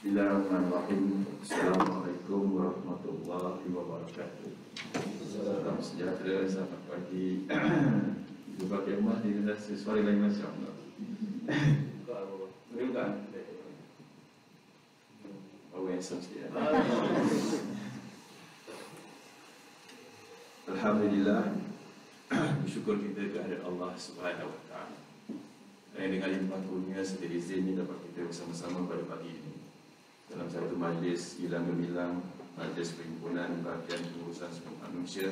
Bismillahirrahmanirrahim. Assalamualaikum warahmatullahi wabarakatuh. Salam sejahtera, selamat pagi. Jumpa kemah di suara lain Masya Allah. Boleh bukan? Oh, yang sikit. Alhamdulillah, bersyukur kita kehadirat Allah Subhanahu wa Ta'ala. Dan dengan limpah kurnia serta izin ini dapat kita bersama-sama pada pagi ini dalam satu majlis hilang gemilang, majlis perhimpunan bahagian pengurusan sumber manusia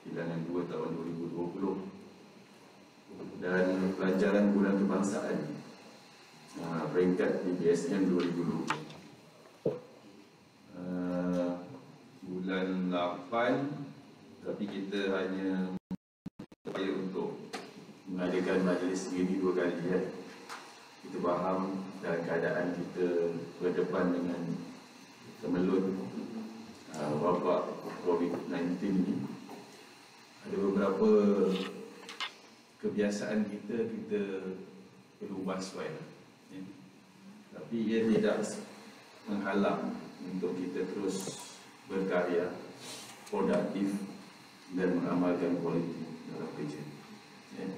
bilangan 2 tahun 2020 dan pelajaran bulan kebangsaan peringkat PBSM 2020. Bulan 8, tapi kita hanya upaya untuk mengadakan majlis ini 2 kali ya. Kita faham dalam keadaan kita berdepan dengan kemelut wabak COVID-19 ini, ada beberapa kebiasaan kita perlu ubah sesuai ya. Tapi ia tidak menghalang untuk kita terus berkarya, produktif dan mengamalkan kualiti dalam kerja ya.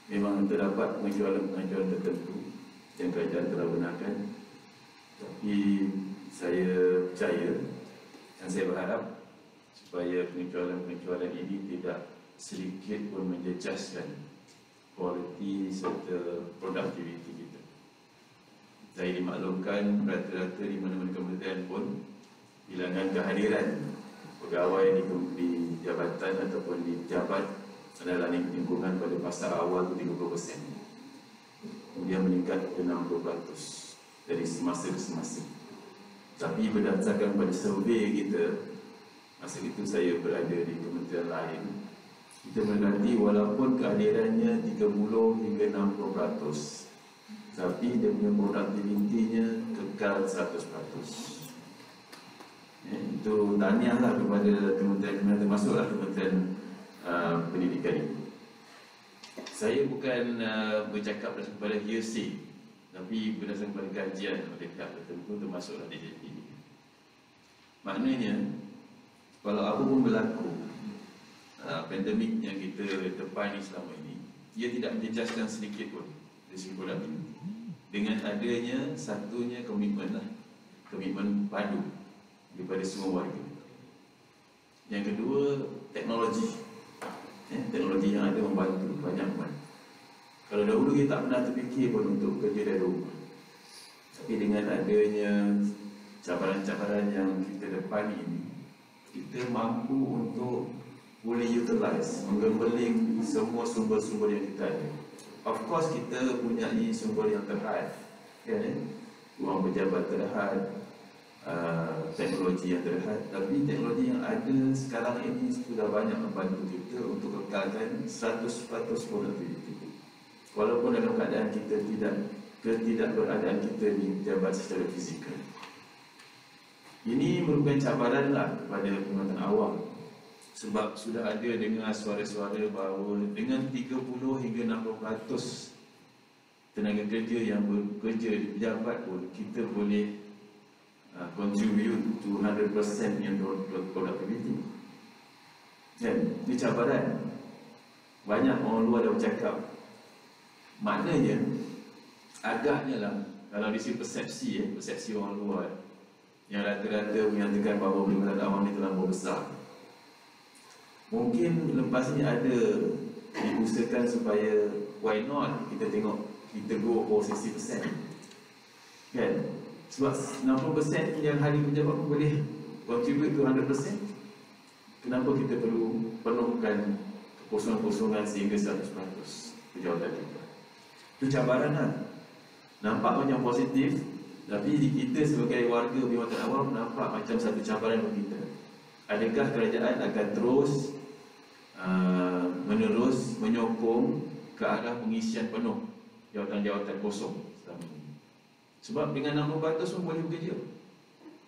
Memang terdapat pengecualian tertentu yang kerajaan telah benarkan, tapi saya percaya dan saya berharap supaya pengecualian ini tidak sedikit pun menjejaskan kualiti serta produktiviti kita. Saya dimaklumkan rata-rata di mana-mana kementerian pun bilangan kehadiran pegawai di jabatan ataupun di pejabat adalah lingkungan pada fasa awal 30%, kemudian meningkat ke 60% dari semasa ke semasa. Tapi berdasarkan pada survei kita, masa itu saya berada di kementerian lain, kita mendapati walaupun kehadirannya 30 hingga 60%, tapi dia punya produktivitinya kekal 100%. Itu tahniahlah kepada kementerian-kementerian, termasuklah kementerian pendidikan ini. Saya bukan bercakap berdasarkan pada hearsay, tapi berdasarkan pada kajian oleh pihak tertentu, termasuklah DJP. Maknanya, kalau apa pun berlaku, pandemik yang kita tepani selama ini, ia tidak menjejaskan sedikit pun dari segi produktiviti. Dengan adanya satunya komitmen komitmen padu daripada semua warga. Yang kedua, teknologi. Teknologi yang ada membantu banyak membantu. Kalau dahulu kita tak pernah terfikir pun untuk kerja dari rumah, tapi dengan adanya cabaran-cabaran yang kita depan ini, kita mampu untuk boleh utilize, menggembeling semua sumber-sumber yang kita ada. Of course kita punyai sumber yang terhad, ruang pejabat terhad, teknologi yang terhad, tapi teknologi yang ada sekarang ini sudah banyak membantu kita untuk kekalkan 100% produktiviti. Walaupun dalam keadaan kita ketidakberadaan kita di pejabat secara fizikal. Ini merupakan cabaranlah kepada perkhidmatan awam, sebab sudah ada dengar suara-suara bahawa dengan 30 hingga 60% tenaga kerja yang bekerja di pejabat pun kita boleh contribute to 100% yang productivity. Dan ini cabaran. Banyak orang luar dah bercakap. Maknanya agaknya lah, kalau di sisi persepsi orang luar yang rata-rata menyatakan bahawa perkhidmatan awam ini terlalu besar, mungkin lepas ni ada diusahakan supaya why not kita tengok, kita go for 60%, kan? Sebab 60% yang hari pejabat pun boleh contribute to 100%. Kenapa kita perlu penuhkan kekosongan-kosongan sehingga 100% pejabat kita? Itu cabaran lah. Nampak macam positif, tapi di kita sebagai warga perkhidmatan awam nampak macam satu cabaran bagi kita. Adakah kerajaan akan terus menerus menyokong ke arah pengisian penuh jawatan-jawatan kosong selama ini? Sebab dengan 60% pun boleh bekerja.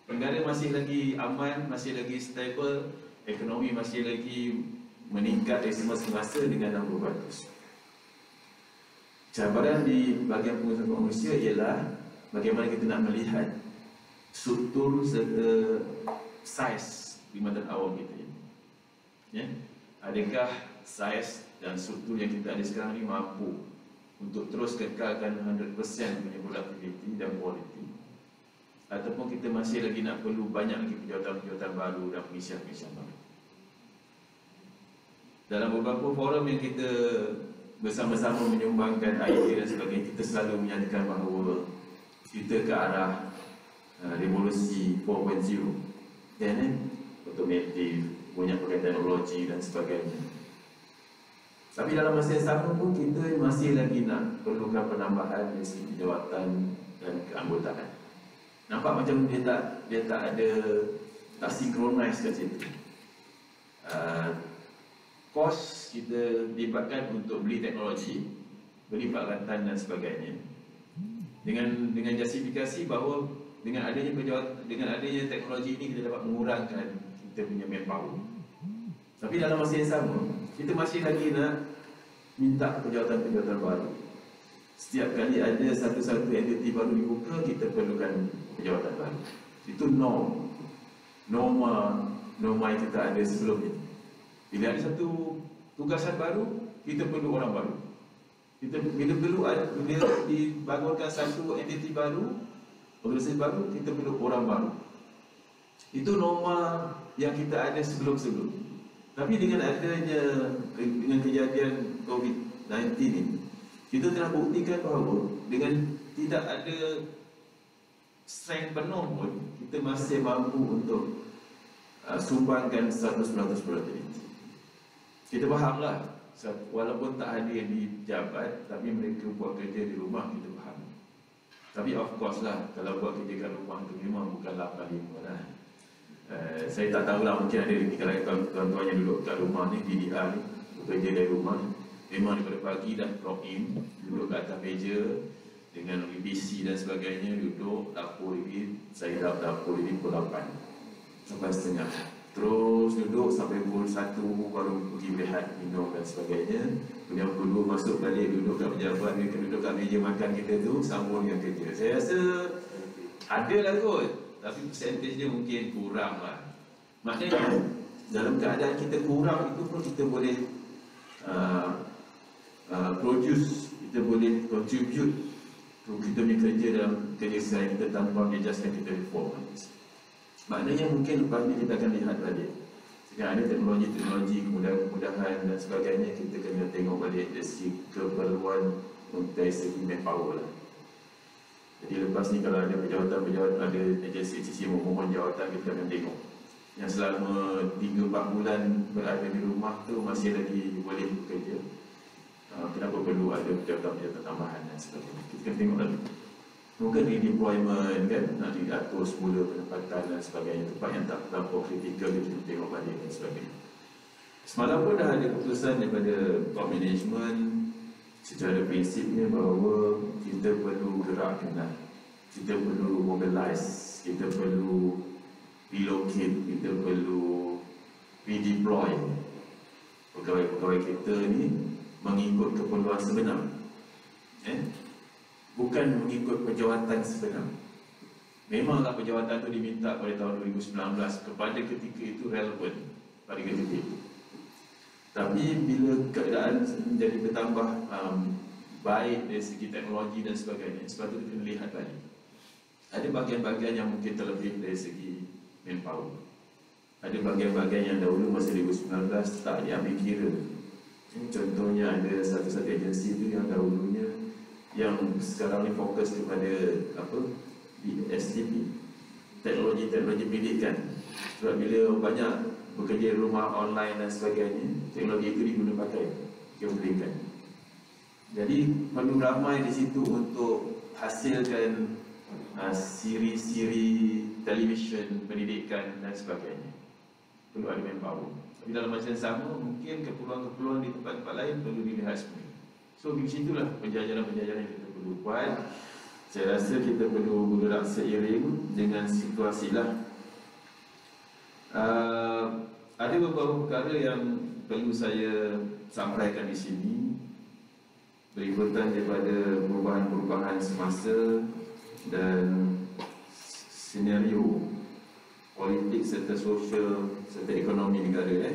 Negara masih lagi aman, masih lagi stable, ekonomi masih lagi meningkat dari semasa ke masa dengan 60%. Cabaran di bahagian pengurusan manusia ialah bagaimana kita nak melihat struktur serta saiz di mata awam kita ini. Ya? Adakah saiz dan struktur yang kita ada sekarang ini mampu untuk terus kekalkan 100% punya productivity dan quality, ataupun kita masih lagi nak perlu banyak lagi pejawatan-pejawatan baru dan pengisian-pengisian baru. Dalam beberapa forum yang kita bersama-sama menyumbangkan idea dan sebagainya, kita selalu menyatakan bahawa kita ke arah revolusi 4.0, dan automatif, banyak pakai teknologi dan sebagainya. Tapi dalam masa yang sama pun kita masih lagi nak perlukan penambahan dari segi jawatan dan keanggotaan. Nampak macam dia tak ada, tak synchronize kat situ. Kos kita libatkan untuk beli teknologi, beli peralatan dan sebagainya, dengan justifikasi bahawa dengan adanya teknologi ini kita dapat mengurangkan kita punya manpower. Tapi dalam masa yang sama, kita masih lagi nak minta pejawasan-pejawasan baru. Setiap kali ada satu-satu entiti baru dibuka, kita perlukan pejawasan baru. Itu norma yang kita ada sebelum ini. Bila ada satu tugasan baru, kita perlu orang baru. Bila dibangunkan satu entiti baru, organisasi baru, kita perlu orang baru. Itu norma yang kita ada sebelum-sebelum. Tapi dengan kejadian COVID-19 ini, kita telah buktikan bahawa dengan tidak ada strength penuh pun, kita masih mampu untuk sumbangkan 100% produktiviti. Kita fahamlah, walaupun tak hadir di jabat, tapi mereka buat kerja di rumah, kita faham. Tapi of course lah, kalau buat kerja kat rumah itu memang bukan 8/5 lah. Saya tak tahulah, mungkin ada di kalangan tuan-tuan yang duduk kat rumah ni, DDR ni, bekerja dari rumah ni, memang daripada pagi dah log in, duduk kat atas meja dengan PC dan sebagainya, duduk dapur lagi. Saya dapur lagi pukul 8 sampai setengah, terus duduk sampai pukul 1 baru pergi berehat, minum dan sebagainya. Kemudian pukul 2 masuk balik, duduk kat pejabat, mereka duduk kat meja makan kita tu, sambung dengan kerja. Saya rasa ada lah kot, tapi percentage dia mungkin kurang lah. Maknanya dalam keadaan kita kurang itu pun kita boleh produce, kita boleh contribute untuk kita punya kerja dalam kerja sehari kita tanpa adjustment kita reform. Maknanya mungkin lepas ni kita akan lihat balik, sekarang ada teknologi, kemudahan dan sebagainya, kita kena tengok balik dari segi keperluan untuk dari segi manpower lah. Jadi lepas ni kalau ada pejawasan, ada agensi memohon jawatan, kita akan tengok yang selama 3-4 bulan berada di rumah tu masih lagi boleh bekerja, kenapa perlu ada pejawasan tambahan dan sebagainya. Kita akan tengok lagi. Mungkin redeployment kan, nak diatur semula penempatan dan sebagainya, tempat yang tak terlampau kritikal, kita tengok balik dan sebagainya. Semalam pun dah ada keputusan daripada top management secara prinsipnya bahawa kita perlu gerakkan, kita perlu mobilize, kita perlu relocate, kita perlu redeploy pegawai-pegawai kita ni mengikut keperluan sebenar, bukan mengikut pejawatan sebenar. Memanglah pejawatan itu diminta pada tahun 2019, kepada ketika itu relevan pada ketika itu. Tapi bila keadaan menjadi bertambah baik dari segi teknologi dan sebagainya, sebab itu kita lihat balik. Ada bahagian-bahagian yang mungkin terlebih dari segi manpower. Ada bahagian-bahagian yang dahulu masa 2019 tak diambil kira. Contohnya ada satu-satu agensi itu yang dahulunya, yang sekarang ni fokus kepada STP, teknologi pendidikan. Sebab bila banyak bekerja di rumah online dan sebagainya, teknologi itu diguna pakai pendidikan. Jadi perlu ramai di situ untuk hasilkan siri-siri televisyen pendidikan dan sebagainya. Perlu ada manpower. Tapi dalam masa yang sama, mungkin keperluan-keperluan di tempat-tempat lain perlu dilihat semula. So di situlah penjajaran-penjajaran yang kita perlu buat. Saya rasa kita perlu bergerak seiring dengan situasi lah. Ada beberapa perkara yang perlu saya sampaikan di sini berikutan daripada perubahan-perubahan semasa dan senario serta sosial, serta ekonomi negara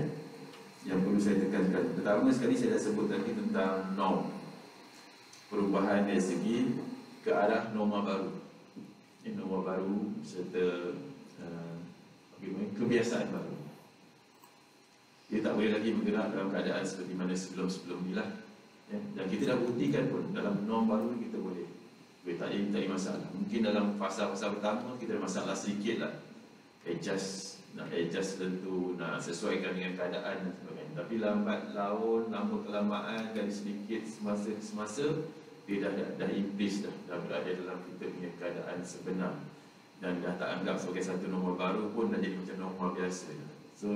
yang perlu saya tekankan. Pertama sekali saya dah sebut tadi tentang norm, perubahan dari segi ke arah norma baru, norma baru serta kebiasaan baru. Dia tak boleh lagi bergerak dalam keadaan seperti mana sebelum-sebelum ni lah. Dan kita dah buktikan pun dalam norm baru kita boleh tak ada masalah. Mungkin dalam fasa-fasa pertama kita ada masalah sedikit lah, nak adjust tentu, nak sesuaikan dengan keadaan dan sebagainya. Tapi lambat laun, lama kelamaan, dari sedikit semasa ke semasa, dia dah in place dah berada dalam kita punya keadaan sebenar, dan dah tak anggap sebagai satu norma baru pun, dah jadi macam norma biasa. So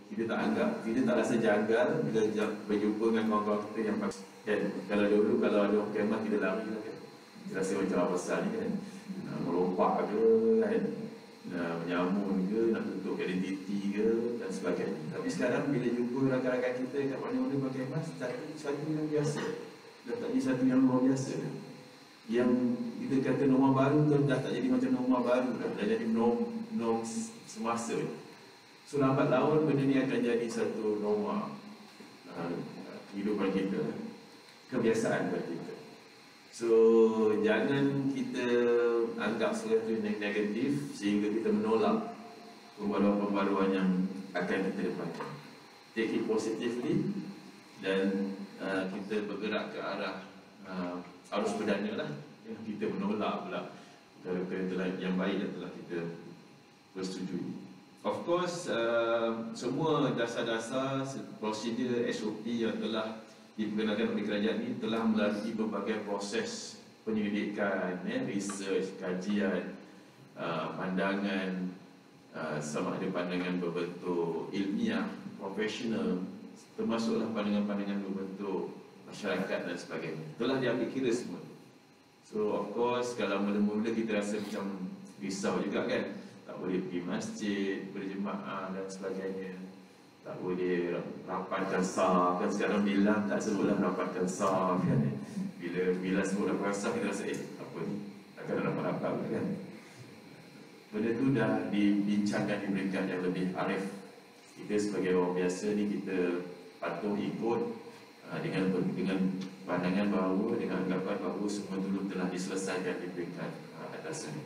kita tak anggap, kita tak rasa janggal bila berjumpa dengan kawan-kawan kita yang kan, kalau dulu kalau ada orang kemah kita lari lah kan, kita rasa macam apa pasal ni kan, melompak ke kan, menyamun ke, nak tutup identiti ke dan sebagainya. Tapi sekarang bila jumpa rakan-rakan kita kat mana-mana pakai mask, satu yang biasa, dah tak jadi satu yang luar biasa. Yang kita kata norma baru tu dah tak jadi macam norma baru, dah jadi norm semasa. So lambat laun benda ni akan jadi satu norma kehidupan kita, kebiasaan bagi kita. So jangan kita anggap sesuatu yang negatif sehingga kita menolak pembaruan-pembaruan yang akan kita dapatkan. Take it positively dan kita bergerak ke arah arus berdana lah. Kita menolak pula perkara-perkara yang baik yang telah kita persetujui. Of course, semua dasar-dasar prosedur SOP yang telah diperkenalkan oleh kerajaan ini telah melalui berbagai proses penyelidikan, research, kajian, pandangan, sama ada pandangan berbentuk ilmiah, profesional, termasuklah pandangan-pandangan berbentuk masyarakat dan sebagainya. Telah diambil kira semua. So of course, kalau mula-mula kita rasa macam risau juga kan, tak boleh pergi masjid, berjemaah dan sebagainya, tak boleh rapatkan saf kan. Sekarang bilang tak sebutlah rapatkan saf kan. Bila sebut rapatkan saf kita rasa apa ni, takkan rapat-rapat kan. Benda tu dah dibincangkan di peringkat yang lebih arif. Kita sebagai orang biasa ni kita patuh ikut dengan pandangan bahawa, dengan anggapan bahawa semua dulu telah diselesaikan di peringkat atas ini.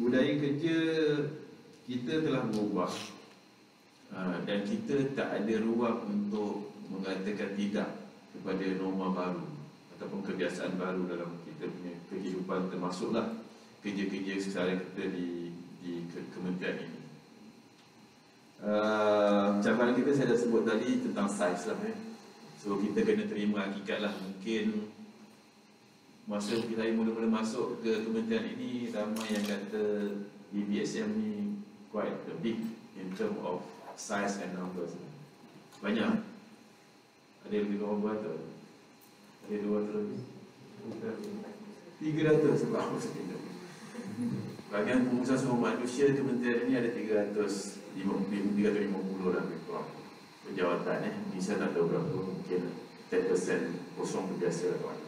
Budaya kerja kita telah berubah dan kita tak ada ruang untuk mengatakan tidak kepada norma baru ataupun kebiasaan baru dalam kita punya kehidupan, termasuklah kerja-kerja sehari kita di kementerian ini. Cabaran kita saya dah sebut tadi tentang saiz lah So kita kena terima hakikat lah. Mungkin masa kita mula-mula masuk ke kementerian ini, ramai yang kata BBSM ni quite big in term of size and numbers. Banyak. Ada lebih kurang berapa? Ada 200 lebih? 300 sebab apa sekitar. Bahagian pengurusan sumber manusia kementerian ini ada 350 lah lebih kurang penjawatan Ini saya tak tahu berapa, mungkin 10% kosong biasa lah kawan.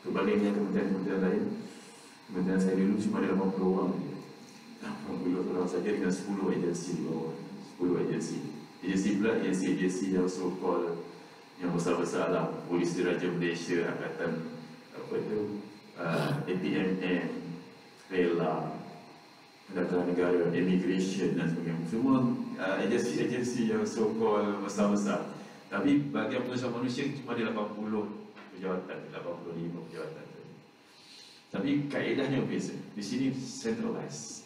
Kebaliknya kementerian-kementerian lain, kementerian saya dulu cuma ada 80 orang. 80 orang saja dengan 10 agensi di bawah. 10 agensi. Agensi pula agensi yang so-called yang besar-besar lah. Polis Diraja Malaysia, Angkatan apa itu, APMN, Rela, Angkatan Negara, Immigration dan sebagainya. Semua agensi-agensi yang so-called besar-besar. Tapi bahagian pengurusan manusia cuma ada 80 pejawatan, 85 pejawatan. Tapi kaedahnya biasa. Di sini centralized.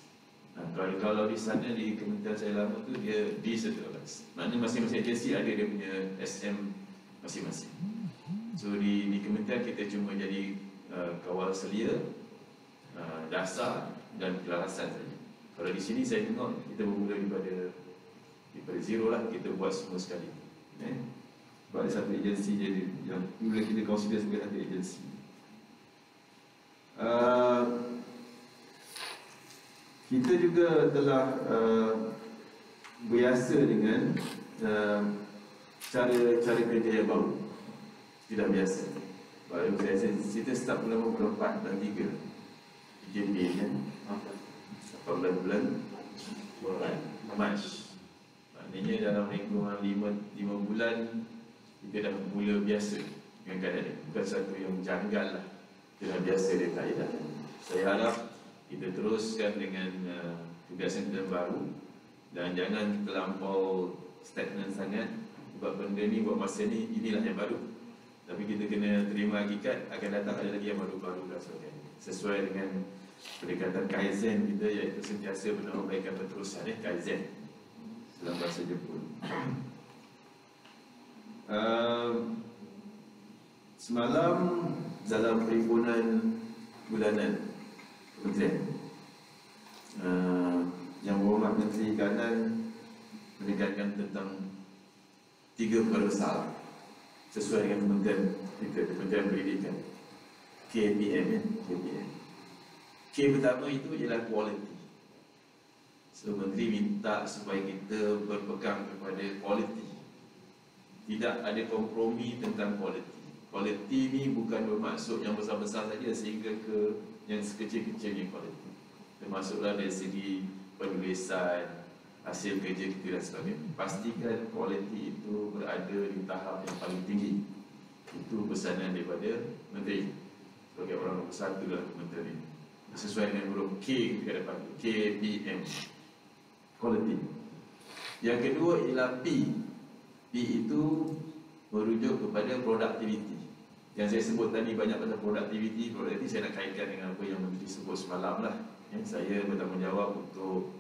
Kalau di sana di kementerian saya lama tu dia decentralized. Maknanya masing-masing agensi ada dia punya SM masing-masing. So di kementerian kita cuma jadi kawal selia, dasar dan kelarasan saja. Kalau di sini saya tengok kita bermula daripada zero lah, kita buat semua sekali. Sebab ada satu agensi jadi yang boleh kita consider sebagai satu agensi. Kita juga telah berbiasa dengan cara kerja yang baru. Tidak biasa. Baru kita start bulan 24 dan 3 PKP kan. 18 bulan Mac. Maknanya dalam lingkungan 5 bulan kita dah mula biasa dengan keadaan ini. Bukan satu yang janggal lah, kita dah biasa dengan kaedah. Saya harap kita teruskan dengan kebiasaan baru dan jangan terlampau stagnan sangat, sebab benda ni buat masa ni inilah yang baru. Tapi kita kena terima hakikat akan datang ada lagi yang baru-baru sesuai dengan pendekatan Kaizen kita, iaitu sentiasa menambahkan berterusan, Kaizen dalam bahasa Jepun. Semalam dalam perhimpunan bulanan Kementerian, Yang Berhormat Menteri Kanan menekankan tentang 3 perkara besar sesuai dengan Kementerian kita, Kementerian Pendidikan, KPM. K pertama itu ialah quality. So Menteri minta supaya kita berpegang kepada quality, tidak ada kompromi tentang quality. Quality ni bukan bermaksud yang besar-besar saja sehingga ke yang sekecil-kecilnya quality. Termasuklah dari segi penulisan, hasil kerja kita dan sebagainya. Pastikan quality itu berada di tahap yang paling tinggi. Itu pesanan daripada Menteri sebagai orang nombor 1 dalam Menteri ini, sesuai dengan huruf K ke depan, KPM, quality. Yang kedua ialah P. P itu merujuk kepada productivity. Yang saya sebut tadi banyak pasal productivity. Saya nak kaitkan dengan apa yang Menteri sebut semalam lah. Saya bertanggungjawab untuk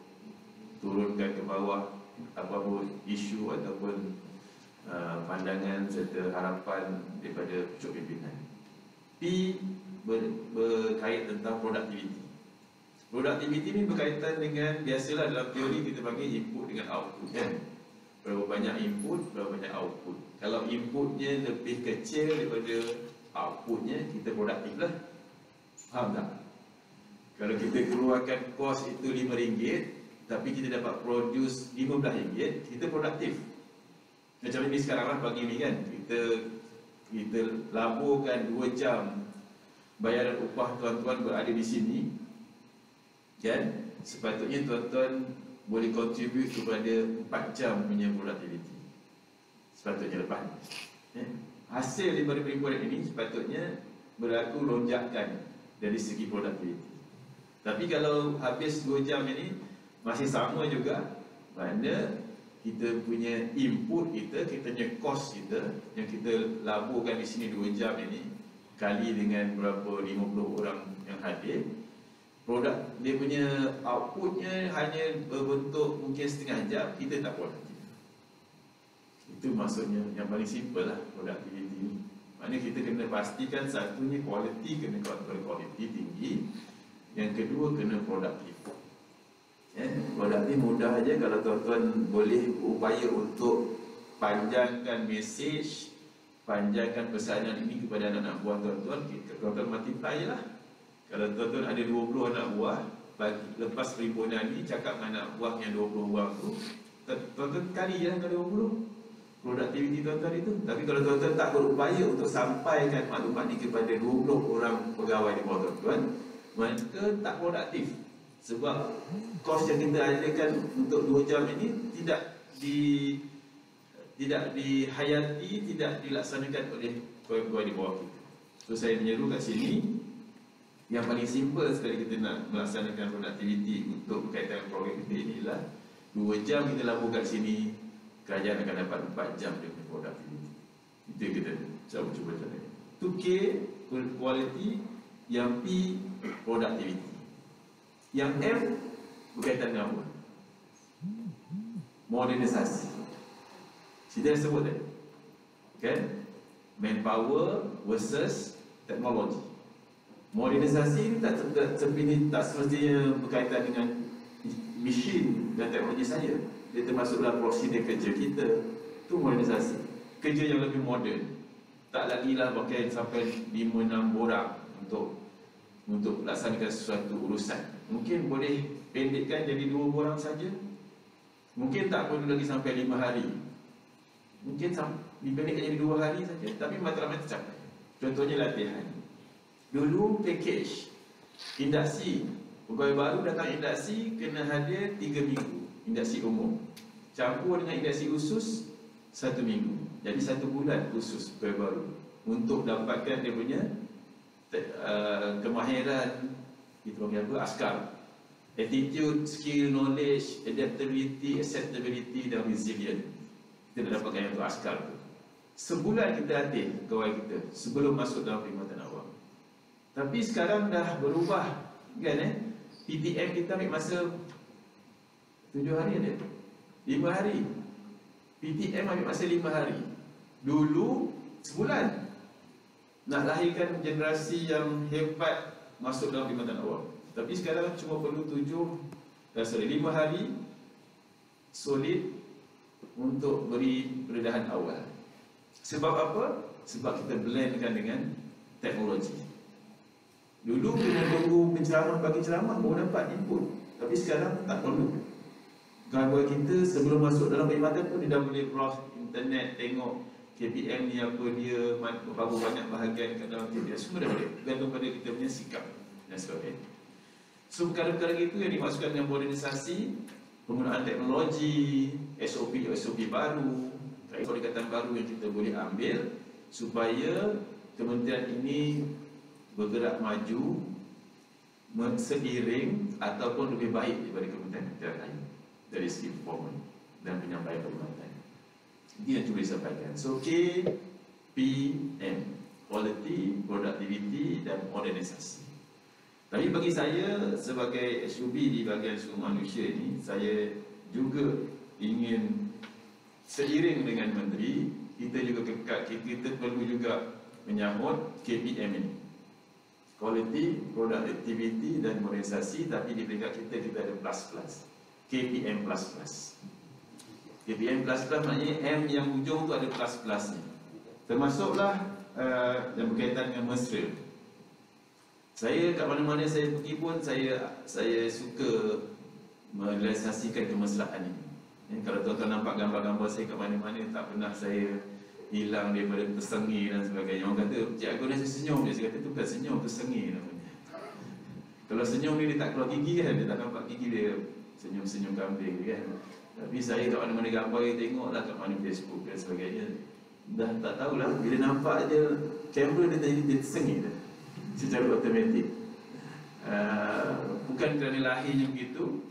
turunkan ke bawah apa-apa isu ataupun pandangan serta harapan daripada pucuk pimpinan. P berkait tentang productivity. Productivity ni berkaitan dengan, biasalah dalam teori kita panggil input dengan output, kan? Berapa banyak input, berapa banyak output. Kalau inputnya lebih kecil daripada outputnya, kita produktif lah. Faham tak? Kalau kita keluarkan kos itu RM5, tapi kita dapat produce RM15, kita produktif. Macam ini sekarang lah pagi ni kan, kita laburkan 2 jam bayaran upah tuan-tuan berada di sini, kan? Sepatutnya tuan-tuan boleh contribute kepada 4 jam punya productivity. Sepatutnya lepas hasil daripada perhimpunan ini sepatutnya berlaku lonjakan dari segi productivity. Tapi kalau habis 2 jam ini masih sama juga, mana kita punya input kita punya cost kita yang kita laburkan di sini 2 jam ini kali dengan berapa 50 orang yang hadir, produk dia punya outputnya hanya berbentuk mungkin setengah jam, kita tak produktif. Itu maksudnya yang paling simple lah productivity. Maknanya kita kena pastikan satunya quality, kena quality tinggi, yang kedua kena produktif. Produktif mudah aja kalau tuan-tuan boleh upaya untuk panjangkan mesej, panjangkan pesanan ini kepada anak-anak buah tuan-tuan, tuan-tuan multiply lah. Kalau tuan-tuan ada 20 anak buah, lepas perhimpunan ni cakap dengan anak buah yang 20 orang tu, tuan-tuan kali je dengan 20 produktiviti tuan-tuan itu. Tapi kalau tuan-tuan tak berupaya untuk sampaikan maklumat ini kepada 20 orang pegawai di bawah tuan-tuan, maka tak produktif. Sebab kos yang kita adakan untuk 2 jam ini tidak dihayati, tidak dilaksanakan oleh pegawai di bawah kita. So saya menyeru kat sini, yang paling simple sekali kita nak melaksanakan productivity untuk berkaitan dengan program kita inilah 2 jam kita labur kat sini, kerajaan akan dapat 4 jam dengan productivity. Itu yang kita cuba cari. 2K quality, yang P productivity, yang M berkaitan dengan apa? Modernisasi. Kita dah sebut tadi, kan? Manpower versus teknologi. Modernisasi ini tak semestinya berkaitan dengan mesin dan teknologi saja. Dia termasuk dalam prosedur kerja kita. Itu modernisasi. Kerja yang lebih moden. Tak lagi lah pakai sampai 5-6 orang untuk melaksanakan sesuatu urusan. Mungkin boleh pendekkan jadi 2 orang saja. Mungkin tak perlu lagi sampai 5 hari. Mungkin dipendekkan jadi 2 hari saja, tapi matlamat tercapai. Contohnya latihan. Dulu package induksi Pegawai baru datang induksi kena hadir 3 minggu, induksi umum. Campur dengan induksi khusus 1 minggu. Jadi 1 bulan khusus pegawai baru untuk dapatkan dia punya kemahiran, kita panggil apa, askar. Attitude, skill, knowledge, adaptability, acceptability dan resilient. Kita dah dapatkan yang tu askar tu. Sebulan kita latih pegawai kita sebelum masuk dalam perkhidmatan awam. Tapi sekarang dah berubah, kan PTM kita ambil masa 7 hari ada, 5 hari. PTM ambil masa 5 hari. Dulu sebulan. Nak lahirkan generasi yang hebat masuk dalam perkhidmatan awam. Tapi sekarang cuma perlu 5 hari solid untuk beri peredahan awal. Sebab apa? Sebab kita blendkan dengan teknologi. Dulu kena tunggu penceramah bagi ceramah baru dapat input. Tapi sekarang tak perlu. Pegawai kita sebelum masuk dalam perkhidmatan pun dia dah boleh browse internet, tengok KPM ni apa dia, berapa banyak bahagian kat dalam KPM. Semua dah boleh, bergantung pada kita punya sikap dan sebagainya. So perkara-perkara itu yang dimasukkan dengan modernisasi, penggunaan teknologi, SOP baru, pendekatan baru yang kita boleh ambil supaya kementerian ini bergerak maju seiring ataupun lebih baik daripada kementerian lain dari segi performa dan penyampaian perkhidmatan. Ini yang cuba disampaikan. So KPM, Quality, Productivity dan Modernisasi. Tapi bagi saya sebagai SUB di bahagian sumber manusia ini, saya juga ingin seiring dengan menteri, kita juga kita perlu juga menyambut KPM ini, Quality, Productivity dan Modernisasi. Tapi di peringkat kita ada plus, KPM plus. KPM plus maknanya M yang ujung tu ada plus-plusnya. Termasuklah yang berkaitan dengan mesra. Saya kat mana-mana saya pergi pun saya suka merealisasikan kemesraan ini. Kalau tuan-tuan nampak gambar-gambar saya kat mana-mana, tak pernah saya hilang daripada tersengih dan sebagainya. Orang kata, cikgu ni saya senyum dia. Saya kata, itu bukan senyum, tersengih namanya. Kalau senyum ni dia tak keluar gigi kan, dia tak nampak gigi dia senyum-senyum kambing kan. Tapi saya kat mana-mana gambar dia tengoklah kat mana Facebook dan sebagainya. Dah tak tahulah, bila nampak je kamera dia tersengih dah secara automatik. Bukan kerana lahirnya begitu,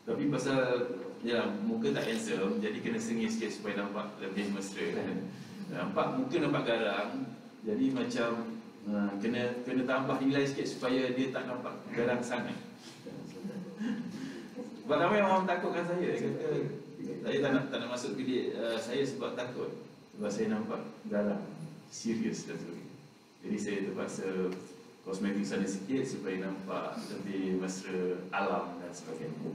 tapi pasal muka tak handsome, jadi kena sengih sikit supaya nampak lebih mesra kan. Nampak muka nampak garang, jadi macam kena tambah nilai sikit supaya dia tak nampak garang sangat. Sebab ramai orang takutkan saya. Dia kata saya tak nak masuk bilik saya sebab takut, sebab saya nampak garang, serius dan sebagainya. Jadi saya terpaksa kosmetik sana sikit supaya nampak lebih mesra alam dan sebagainya.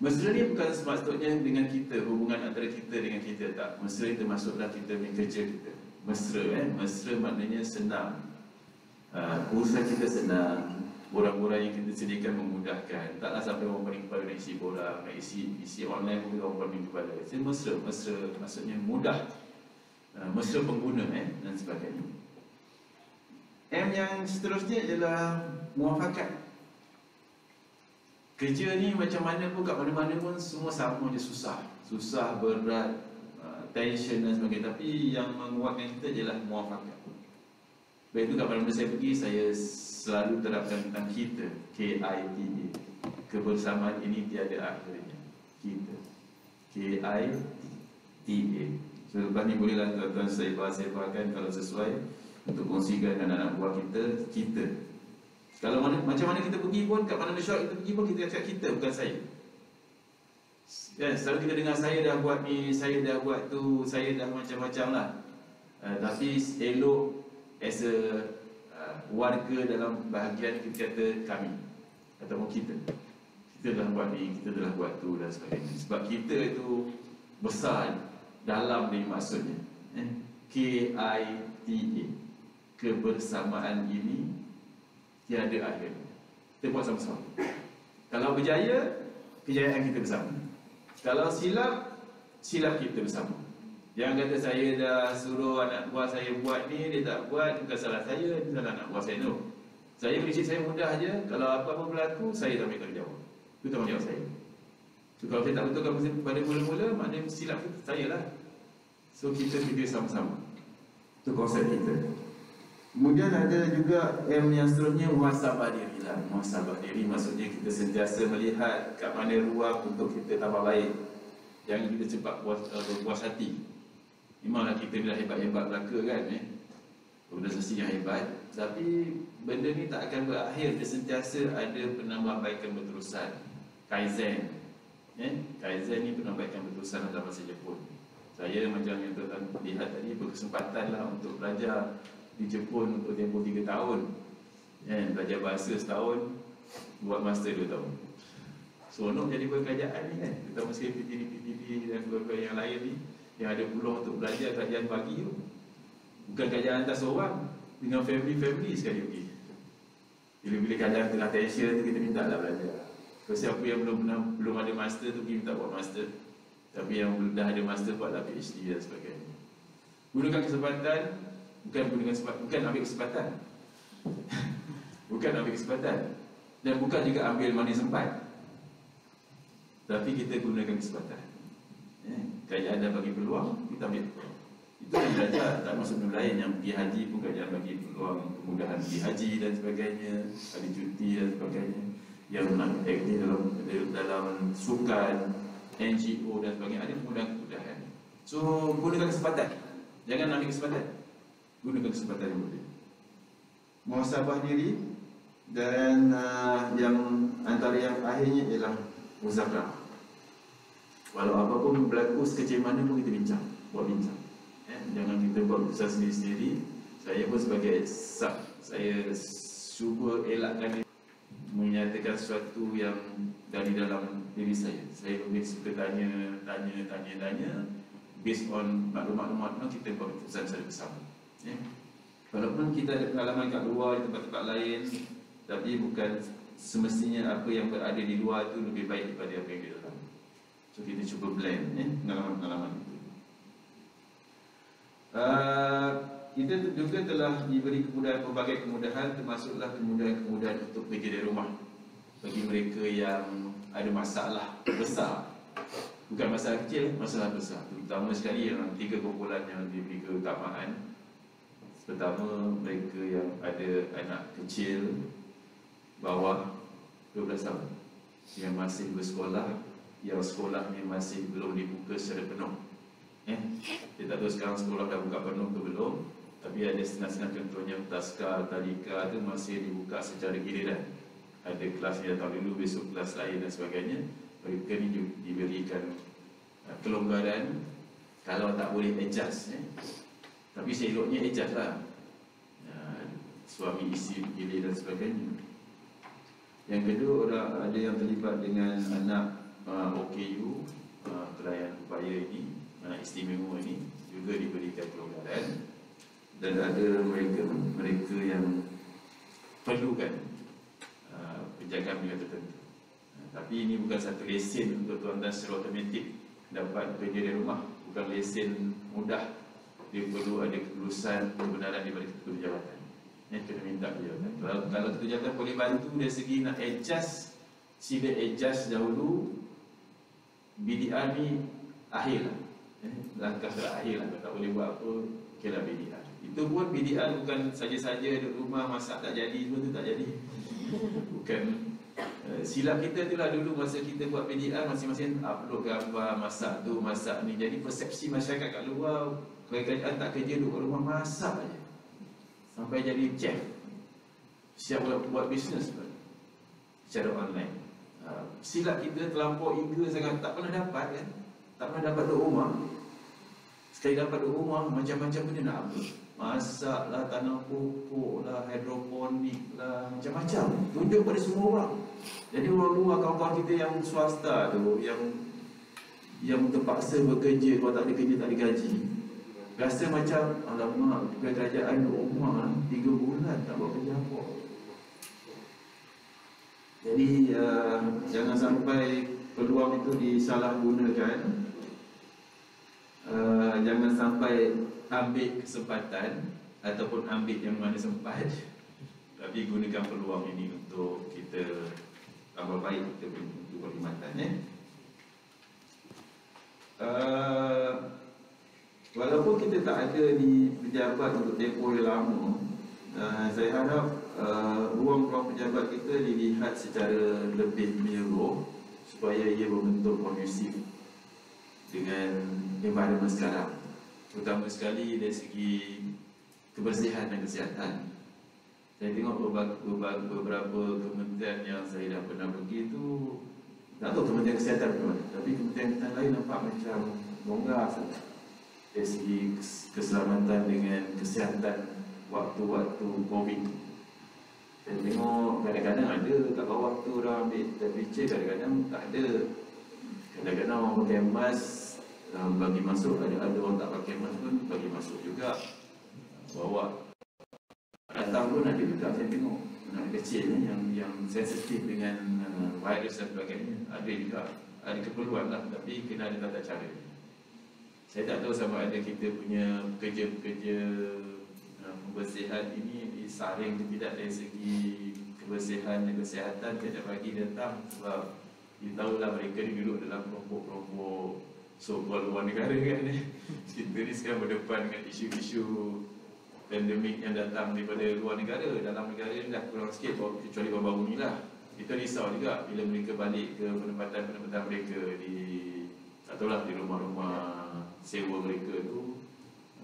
Mesra ni bukan sepatutnya dengan kita, hubungan antara kita dengan kita, tak. Mesra itu masuklah kita punya kerja kita. Mesra mesra maknanya senang. Urusan kita senang, borang-borang yang kita sediakan memudahkan. Taklah sampai orang paling kepala nak isi borang, nak isi online pun orang paling kepala. Jadi mesra maksudnya mudah. Mesra pengguna dan sebagainya. M yang seterusnya adalah muafakat. Kerja ni macam mana pun, kat mana-mana pun semua sama je, susah, berat, tension dan sebagainya. Tapi yang menguatkan kita adalah muafakat. Baik itu kat mana-mana saya pergi, saya selalu terapkan tentang kita, KITA. Kebersamaan ini tiada akhirnya. Kita, KITA. So lepas ni bolehlah tuan-tuan saya bahasakan kalau sesuai, untuk kongsikan dengan anak buah kita. Kalau macam mana kita pergi pun, kat mana shot kita pergi pun, kita cakap kita, bukan saya. Selalu kita dengar saya dah buat ni, saya dah buat tu, saya dah macam-macam lah. Tapi elok as a warga dalam bahagian kita kata kami ataupun kita telah buat ni, kita telah buat tu dan sebagainya. Sebab kita itu besar dalam ni maksudnya. KITA, kebersamaan ini tiada akhirnya. Kita buat sama-sama. Kalau berjaya, kejayaan kita bersama. Kalau silap kita bersama. Jangan kata saya dah suruh anak buah saya buat ni, dia tak buat, bukan salah saya, itu salah anak buah saya. No. Saya prinsip saya mudah aja. Kalau apa-apa berlaku, saya tak ambil tanggungjawab. Itu tanggungjawab saya. So, kalau saya tak betulkan pada mula-mula, maknanya silap itu saya lah. So kita fikir sama-sama. Itu konsep kita. Kemudian ada juga M yang seterusnya, muhasabah diri lah. Muhasabah diri maksudnya kita sentiasa melihat kat mana ruang untuk kita tambah baik. Jangan kita cepat puas hati. Memanglah kita dah hebat-hebat belaka kan, organisasi yang hebat, tapi benda ni tak akan berakhir. Dia sentiasa ada penambahbaikan berterusan. Kaizen. Kaizen ni penambahbaikan berterusan dalam bahasa Jepun. Saya macam yang tuan lihat tadi, berkesempatan lah untuk belajar di Jepun untuk tempoh 3 tahun. Belajar bahasa setahun, buat master 2 tahun. Seronok jadi kerajaan ni kan. Kita mesti PTD dan beberapa yang lain ni, yang ada peluang untuk belajar kerajaan pagi tu. Bukan kerajaan hantar seorang, dengan family sekali pergi. Bila-bila keadaan tengah tension tu, kita minta lah belajar. Kalau siapa yang belum ada master tu, pergi minta buat master. Tapi yang dah ada master, buatlah PhD dan sebagainya. Gunakan kesempatan, bukan ambil kesempatan. Bukan ambil kesempatan. Dan bukan juga ambil mana sempat. Tapi kita gunakan kesempatan. Kerajaan dah bagi peluang, kita ambil peluang. Itu yang belajar. Tak maksud benda lain. Yang pergi haji pun kerajaan bagi peluang kemudahan pergi haji dan sebagainya, ada cuti dan sebagainya. Yang nak aktif dalam sukan, NGO dan sebagainya, ada kemudahan-kemudahan. So gunakan kesempatan. Jangan ambil kesempatan. Gunakan kesempatan yang boleh. Muhasabah diri. Dan yang antara yang akhirnya ialah muzakarah. Walau apapun berlaku sekecil mana pun kita bincang, buat bincang. Jangan kita buat keputusan sendiri-sendiri. Saya pun sebagai sub, saya cuba elakkan menyatakan sesuatu yang dari dalam diri saya. Saya lebih suka tanya. Based on maklumat-maklumat kita buat keputusan secara bersama. Walaupun kita ada pengalaman kat luar, di tempat-tempat lain, tapi bukan semestinya apa yang berada di luar itu lebih baik daripada apa yang di dalam. So kita cuba blend pengalaman-pengalaman itu. Kita juga telah diberi kemudahan, pelbagai kemudahan, termasuklah kemudahan-kemudahan untuk bekerja dari rumah. Bagi mereka yang ada masalah besar, bukan masalah kecil, masalah besar. Terutama sekali yang 3 kumpulan yang diberi keutamaan. Pertama, mereka yang ada anak kecil bawah 12 tahun yang masih bersekolah, yang sekolahnya masih belum dibuka secara penuh. Kita tak tahu sekarang sekolah dah buka penuh ke belum, tapi ada setengah-setengah, contohnya Taska, Tadika tu masih dibuka secara giliran. Ada kelas yang datang dulu, besok kelas lain dan sebagainya. Mereka ni diberikan kelonggaran kalau tak boleh adjust. Tapi seeloknya adjust lah, suami isi gilir dan sebagainya. Yang kedua, ada yang terlibat dengan anak OKU, pelayan upaya ini, anak istimewa ini juga diberikan kelonggaran. Dan ada mereka yang perlukan penjagaan tertentu. Tapi ini bukan satu lesen untuk tuan-tuan secara automatik dapat bekerja dari rumah. Bukan lesen mudah. Dia perlu ada kelulusan kebenaran daripada ketua jawatan. Kena minta jawatan. Kalau ketua jawatan boleh bantu dari segi nak adjust, sila adjust dahulu. BDR ni akhir lah. Langkah terakhir lah. Kalau tak boleh buat apa, okeylah BDR. Itu pun BDR bukan saja-saja duduk rumah masak tak jadi, semua tu tak jadi. Bukan. Silap kita tu lah dulu masa kita buat PDR, masing-masing upload gambar masak tu, masak ni. Jadi persepsi masyarakat kat luar, kerajaan tak kerja duduk rumah masak aja. Sampai jadi chef, siap buat bisnes pun secara online. Silap kita terlampau eager sangat, tak pernah dapat kan. Tak pernah dapat duduk rumah. Sekali dapat duduk rumah, macam-macam benda nak upload. Masak lah, tanam pokok lah, hidroponik lah, macam-macam. Tunjuk pada semua orang. Jadi orang luar, kawan-kawan kita yang swasta tu, yang terpaksa bekerja, kalau tak ada kerja tak ada gaji, rasa macam, alamak, kerajaan duduk rumah 3 bulan tak buat kerja apa. Jadi jangan sampai peluang itu disalahgunakan. Jangan sampai ambil kesempatan ataupun ambil yang mana sempat. Tapi gunakan peluang ini untuk kita tambah baik kita punya perkhidmatan. Walaupun kita tak ada di pejabat untuk tempoh yang lama, saya harap ruang-ruang pejabat kita dilihat secara lebih menyeluruh supaya ia berbentuk kondusif dengan environment sekarang, terutama sekali dari segi kebersihan dan kesihatan. Saya tengok beberapa kementerian yang saya dah pernah pergi tu, tak tahu kementerian kesihatan pun, tapi kementerian lain nampak macam longgar sangat dari segi keselamatan dengan kesihatan waktu-waktu COVID. Saya tengok kadang-kadang ada kat bawah tu orang ambil temperature, kadang-kadang tak ada. Kadang-kadang orang pakai mask bagi masuk, ada orang tak pakai mask pun bagi masuk juga. Bawa datang pun ada juga, saya tengok anak kecil yang sensitif dengan virus dan sebagainya. Ada juga, ada keperluan lah, tapi kena ada tata cara. Saya tak tahu sama ada kita punya pekerja-pekerja pembersihan ini disaring ke tidak dari segi kebersihan dan kesihatan tiap pagi datang, sebab kita tahulah mereka ni duduk dalam kelompok-kelompok so-called luar negara kan. Kita ni sekarang berdepan dengan isu-isu pandemik yang datang daripada luar negara. Dalam negara ni dah kurang sikit, kecuali baru-baru ni lah. Kita risau juga bila mereka balik ke penempatan-penempatan mereka di, tak tahulah, di rumah-rumah sewa mereka tu.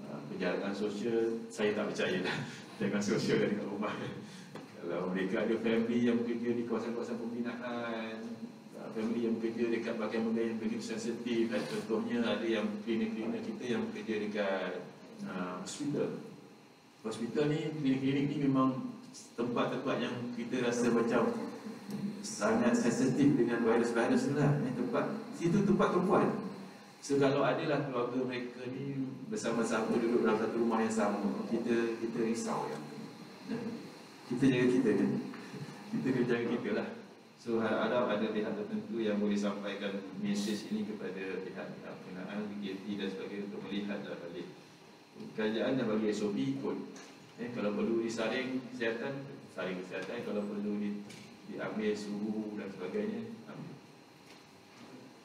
Penjagaan sosial, saya tak percaya lah penjagaan sosial dari kat rumah. Kalau mereka ada family yang bekerja di kawasan-kawasan pembinaan, family yang bekerja dekat bahagian benda yang begitu sensitif kan. Contohnya ada yang klinik-klinik kita yang bekerja dekat hospital ni, klinik-klinik ni memang tempat-tempat yang kita rasa macam sangat sensitif dengan virus-virus ni lah. Situ tempat perempuan. So kalau adalah keluarga mereka ni bersama-sama duduk dalam satu rumah yang sama, kita risau ya. Kita jaga kita kan. Kita jaga kita lah. So harap ada pihak tertentu yang boleh sampaikan mesej ini kepada pihak-pihak berkenaan, BKT dan sebagainya untuk melihat dah balik. Kerajaan dah bagi SOP ikut. Kalau perlu disaring kesihatan, saring kesihatan. Kalau perlu diambil suhu dan sebagainya, ambil.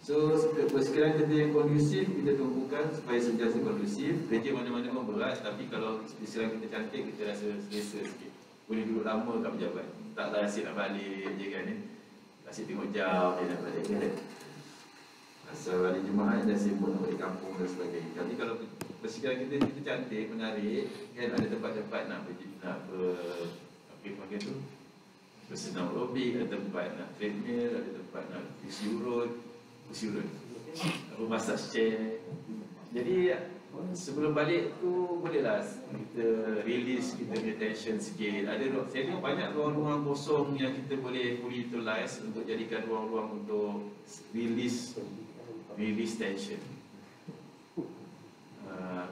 So sekiranya kerja yang kondusif kita tumpukan supaya sentiasa kondusif. Kerja mana-mana pun berat, tapi kalau istilah kita cantik, kita rasa selesa sikit. Boleh duduk lama kat pejabat, taklah asyik nak balik je kan. Asyik tengok jam dia nak balik kan. Asal hari Jumaat dah sibuk nak balik kampung dan sebagainya. Tapi kalau persekiraan kita cantik, menarik kan, ada tempat-tempat nak apa tu, bersenam aerobik, ada tempat nak treadmill, ada tempat nak kursi urut, massage chair. Jadi sebelum balik tu bolehlah kita release kita punya tension sikit. Saya tengok banyak ruang-ruang kosong yang kita boleh fully utilize untuk jadikan ruang-ruang untuk release tension.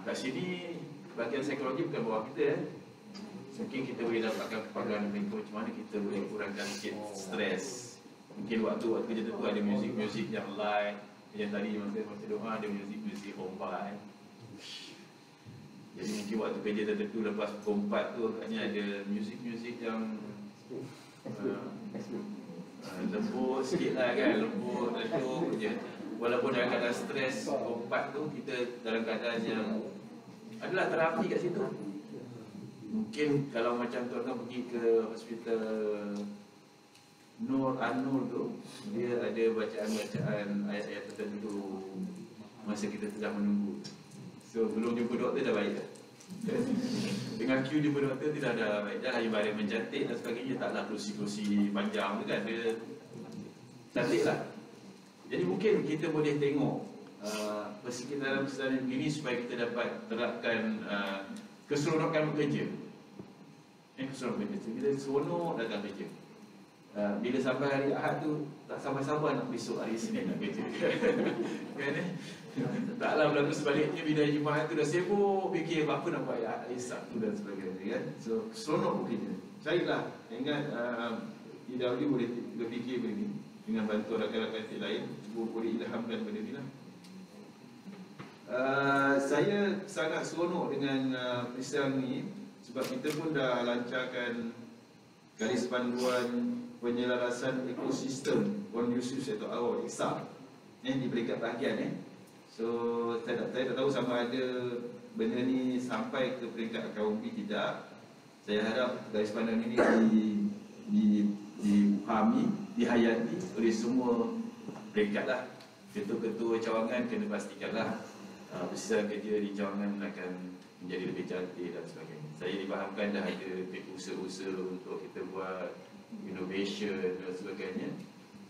Kat sini bahagian psikologi bukan bawah kita. Mungkin kita boleh dapatkan kepahaman macam mana kita boleh kurangkan sikit stres. Mungkin waktu kerja tu ada muzik-muzik yang light. Yang tadi masa doa ada muzik-muzik hombai. Jadi mungkin waktu kerja tertentu lepas pukul 4 tu agaknya ada muzik-muzik yang lembut sikit lah kan. Lembut je. Walaupun dalam keadaan stres pukul 4 tu, kita dalam keadaan yang adalah terapi kat situ. Mungkin kalau macam tuan-tuan pergi ke hospital Nur An-Nur tu, dia ada bacaan-bacaan ayat-ayat tertentu masa kita sedang menunggu. So belum jumpa doktor dah baik dah. Dengan queue jumpa doktor tidak ada baik dah. Environment cantik dan sebagainya, taklah kerusi-kerusi panjang tu kan, dia cantik lah. Jadi mungkin kita boleh tengok persekitaran ini supaya kita dapat terapkan keseronokan bekerja. Keseronokan bekerja, kita seronok datang kerja. Bila sampai hari Ahad tu tak sabar-sabar nak besok hari Isnin nak kerja. Kan taklah berlaku sebaliknya, bila hari Jumaat tu dah sibuk fikir apa nak buat hari Sabtu dan sebagainya kan. So seronok bekerja. Carilah, ingat IWD boleh berfikir begini dengan bantuan rakan-rakan yang lain, boleh ilhamkan benda ni lah. Saya sangat seronok dengan peristiwa ni sebab kita pun dah lancarkan garis panduan penyelarasan ekosistem kondusif atau awal EXA di peringkat bahagian. So saya tak tahu sama ada benda ni sampai ke peringkat akaunti tidak. Saya harap garis panduan ini dipahami, dihayati oleh semua peringkat lah. Ketua-ketua cawangan kena pastikanlah besar kerja di cawangan akan menjadi lebih cantik dan sebagainya. Saya difahamkan dah ada usaha-usaha untuk kita buat innovation dan sebagainya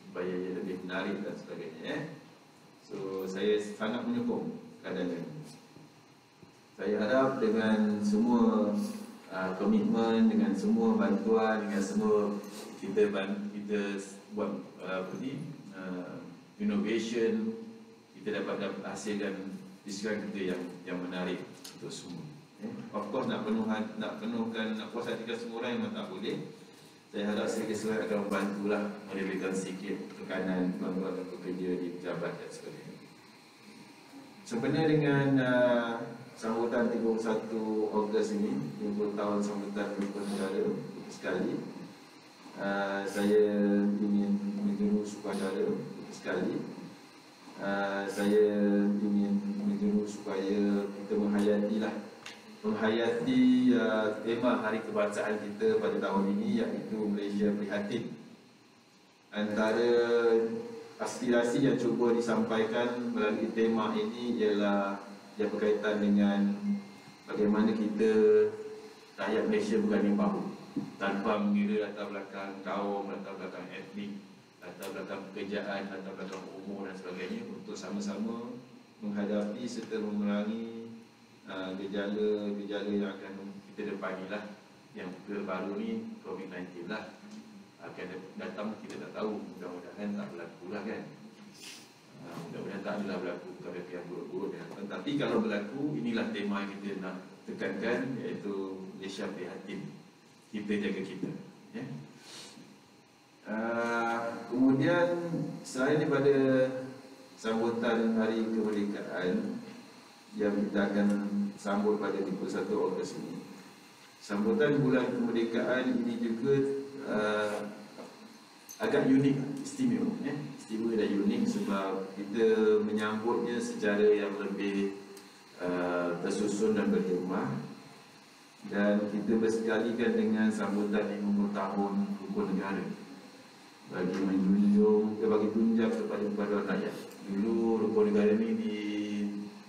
supaya ia lebih menarik dan sebagainya. So saya sangat menyokong keadaan ini. Saya harap dengan semua komitmen, dengan semua bantuan, dengan semua kita buat innovation, kita dapat hasilkan diskaun kita yang menarik untuk semua. Of course nak penuhkan puas hatikan semua orang memang tak boleh. Saya harap sedikit-sedikit akan membantulah merebutkan sedikit tekanan tuan-tuan dan pekerja di pejabat dan sebagainya. Sebenarnya dengan sambutan 31 Ogos ini, 50 tahun sambutan Menteri Negara sekali, saya ingin menjuru sukadara sekali. Saya ingin menjuru supaya kita menghayati tema Hari Kebangsaan kita pada tahun ini, iaitu Malaysia Prihatin. Antara aspirasi yang cuba disampaikan melalui tema ini ialah yang berkaitan dengan bagaimana kita rakyat Malaysia berganding bahu tanpa mengira latar belakang kaum, latar belakang etnik, latar belakang pekerjaan, latar belakang umur dan sebagainya, untuk sama-sama menghadapi serta memerangi gejala-gejala yang akan kita depani lah. Yang baru ni COVID-19 lah, akan datang kita tak tahu, mudah-mudahan tak berlaku lah kan. Mudah-mudahan tak adalah berlaku perkara yang buruk-buruk. Tapi kalau berlaku, inilah tema yang kita nak tekankan, iaitu Malaysia Prihatin, kita jaga kita, ya. Kemudian selain daripada sambutan Hari Kemerdekaan yang kita akan sambut pada 31 Ogos ini, sambutan bulan kemerdekaan ini juga agak unik, istimewa, ya. Istimewa dan unik sebab kita menyambutnya secara yang lebih tersusun dan berhikmah, dan kita bersekalikan dengan sambutan 50 tahun Rukun Negara bagi tunjang kepada rakyat. Dulu Rukun Negara ini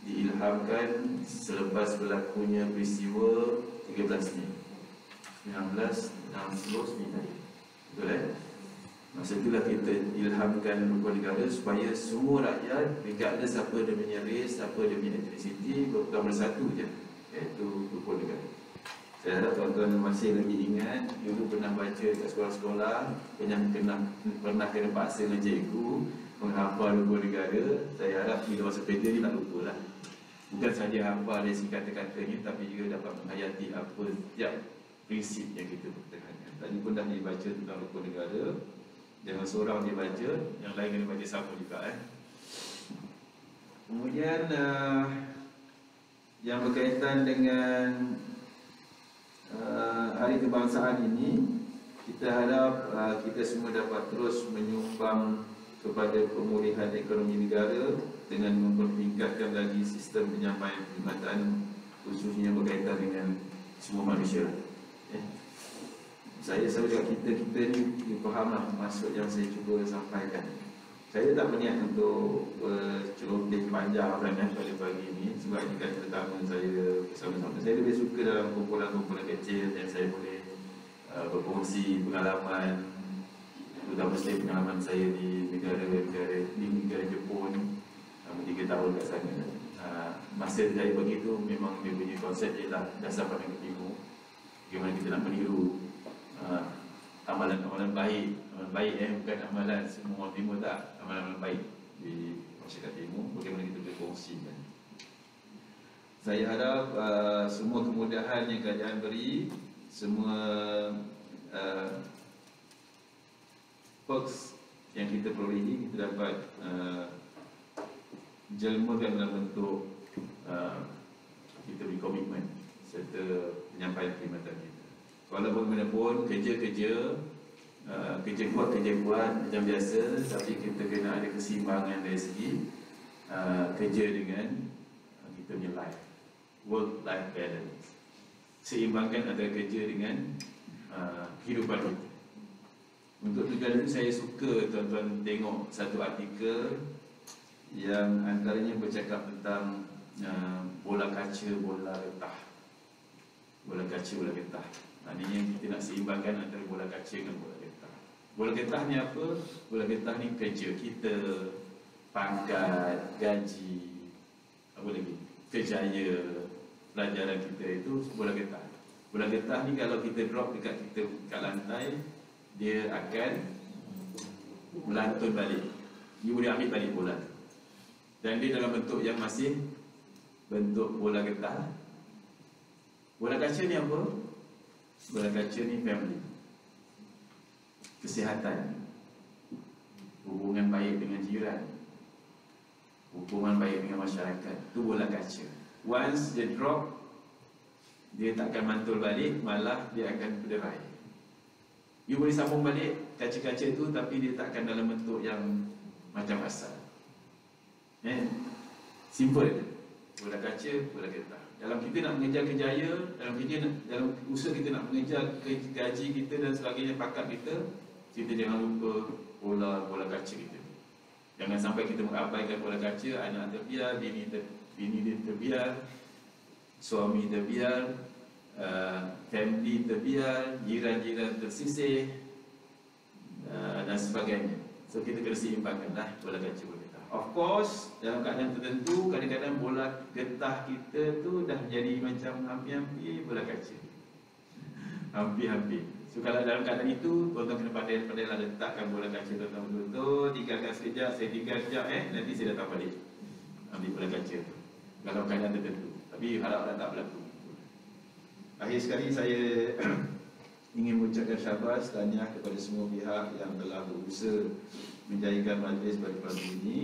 diilhamkan selepas berlakunya peristiwa 13 Mei 1969, betul ? Masa itulah kita ilhamkan Rukun Negara supaya semua rakyat, regardless apa dia punya race, apa dia punya etnisiti, berpegang bersatu je, iaitu Rukun Negara. Saya harap tuan-tuan masih lagi ingat, dulu pernah baca kat sekolah-sekolah, pernah kena paksa dengan cikgu menghafal Rukun Negara. Saya harap bila masa PJ ni tak lupa lah. Bukan sahaja hafal dari kata-katanya, tapi juga dapat menghayati apa setiap prinsip yang kita pertahankan. Tadi pun dah dibaca tentang Rukun Negara. Jangan seorang dia baca, yang lain kena baca sama juga. Kemudian yang berkaitan dengan Hari Kebangsaan ini, kita harap kita semua dapat terus menyumbang kepada pemulihan ekonomi negara dengan mempertingkatkan lagi sistem penyampaian perkhidmatan, khususnya berkaitan dengan semua manusia. Saya selalu kita ni fahamlah maksud yang saya cuba sampaikan. Saya tak berniat untuk celoteh panjang pada pagi ini, sebab ini kali pertama saya bersama-sama. Saya lebih suka dalam kumpulan-kumpulan kecil yang saya boleh berkongsi pengalaman, terutama sekali pengalaman saya di negara Jepun 3 tahun kat sana. Masa saya begitu, memang dia punya konsep ialah dasar pandang ke timur, bagaimana kita nak meniru amalan-amalan baik, bukan amalan semua orang timur, tak, amalan-amalan baik di masyarakat timur, bagaimana kita berkongsikan. Saya harap semua kemudahan yang kerajaan beri, semua perks yang kita perolehi, kita dapat jelmakan dalam bentuk kita beri komitmen serta penyampaian perkhidmatan kita. Walaupun bagaimanapun kerja kuat macam biasa, tapi kita kena ada keseimbangan dari segi kerja dengan kita punya life, work-life balance. Seimbangkan antara kerja dengan kehidupan kita. Untuk tujuan itu saya suka tuan-tuan tengok satu artikel yang antaranya bercakap tentang bola kaca, bola getah. Bola kaca, bola getah. Maknanya kita nak seimbangkan antara bola kaca dengan bola getah. Bola getah ni apa? Bola getah ni kerja kita, pangkat, gaji, apa lagi? Kejaya, pelajaran kita itu bola getah. Bola getah ni kalau kita drop dekat lantai, dia akan melantun balik. You boleh ambil balik bola. Dan dia dalam bentuk yang masih bentuk bola getah. Bola kaca ni apa? Bola kaca ni family, kesihatan, hubungan baik dengan jiran, hubungan baik dengan masyarakat. Itu bola kaca. Once dia drop, dia takkan mantul balik, malah dia akan berderai. You boleh sambung balik kaca-kaca itu, tapi dia takkan dalam bentuk yang macam asal. Simple. Bola kaca, bola getah. Dalam kita nak mengejar kejayaan, dalam usaha kita nak mengejar gaji kita dan sebagainya, pakat kita jangan lupa bola kaca kita. Jangan sampai kita mengabaikan bola kaca. Anak terbiar, bini dia terbiar, suami terbiar, family terbiar, jiran-jiran tersisih, dan sebagainya. So kita kena seimbangkanlah bola kaca, bola getah. Of course, dalam keadaan tertentu, kadang-kadang bola getah kita tu dah jadi macam hampir-hampir bola kaca. Hampir-hampir. So kalau dalam keadaan itu, tuan-tuan kena pandai-pandailah letakkan bola kaca tuan-tuan betul-betul. Tinggalkan sekejap, saya tinggal sekejap, nanti saya datang balik ambil bola kaca tu. Dalam keadaan tertentu. Tapi harap-harap tak berlaku. Akhir sekali saya ingin mengucapkan syabas, tahniah kepada semua pihak yang telah berusaha menjayakan majlis pagi-pagi ini.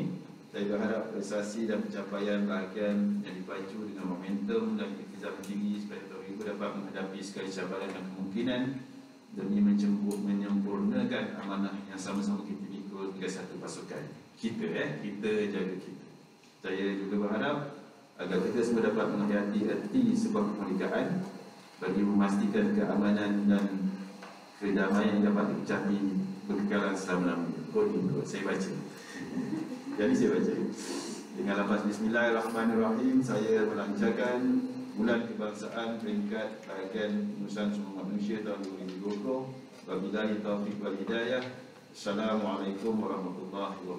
Saya berharap prestasi dan pencapaian bahagian yang dipacu dengan momentum dan ikhtiar tinggi supaya tahun ini dapat menghadapi segala cabaran dan kemungkinan demi menyempurnakan amanah yang sama-sama kita ikut sebagai satu pasukan. Kita jaga kita. Saya juga berharap agar kita semua dapat menghayati erti sebuah kemerdekaan bagi memastikan keamanan dan kedamaian yang dapat dicapai berkekalan selama-lamanya. Saya baca. Jadi saya baca. Dengan lafaz Bismillahirrahmanirrahim, saya melancarkan Bulan Kebangsaan peringkat bahagian Urusan Semua Manusia tahun 2020. Wabillahi taufiq wal hidayah. Assalamualaikum warahmatullahi wabarakatuh.